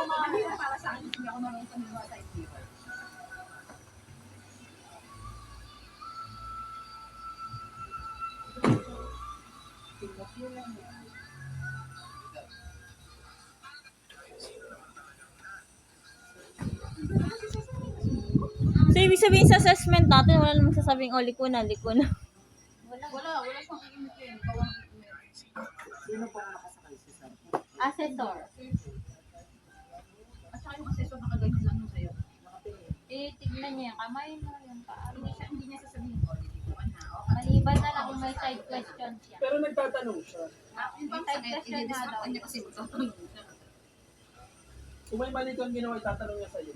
Mahirap para sa akin, hindi ako marunong paniwa sa ikiwan. So, ibig sabihin sa assessment natin, wala namang sasabing, oh, liko na. Wala siyang iimitin. Ikaw ang iimit. Sino po ang nakasakay si Sam? Assessor. At saka yung assessor nakaganyan lang yung sa'yo. Tignan niya yung kamay mo, yung paa. Hindi niya sasabihin ko, hindi ko na. Maliban na lang kung may side question siya. Pero nagtatanong siya. Yung pang sakit, i-disrupt niya kasi magtatanong siya. Kung may mali kang ginawa, itatanong niya sa'yo.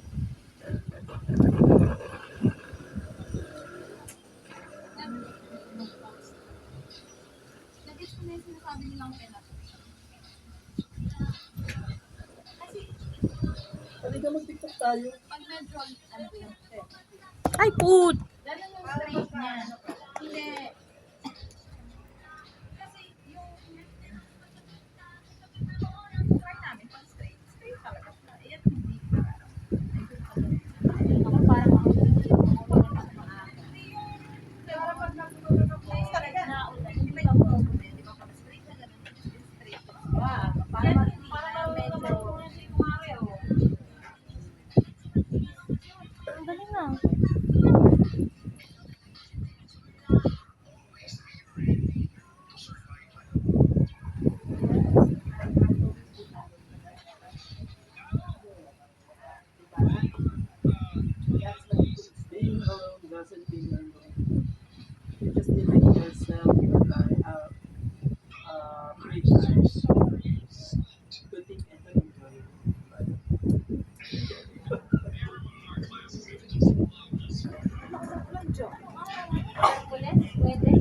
Nag-gets ko na yung sinasabi nilang penat. Kasi, Halika mag-tiktok tayo. pag medyo, ano ba yung step? Ay, put! Lalo yung straight niya. Hindi. Kasi yung part namin, pag straight talaga siya. Ayan, hindi. Ako parang ako. Pero pag nag-place talaga, hindi ba pupunin? Di ba pag straight na ganun, straight. Para medyo, Ang galing na. Being alone doesn't mean you're alone. You just need to give yourself break time to think and to enjoy. Pulis, pwede.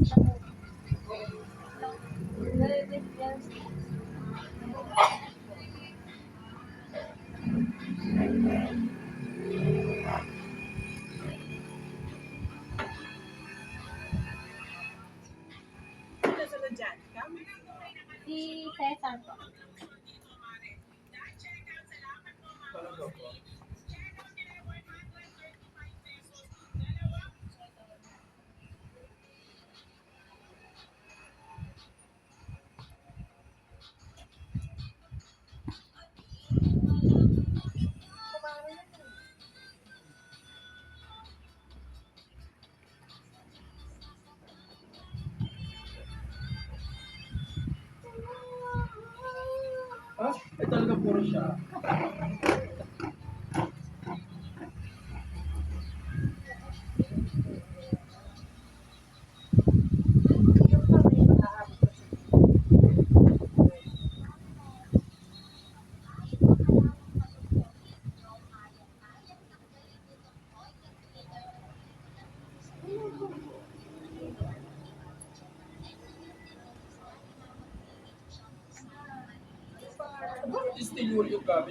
Si Cesar po. Ah, ay talaga puro siya. Bakit still yung gamit?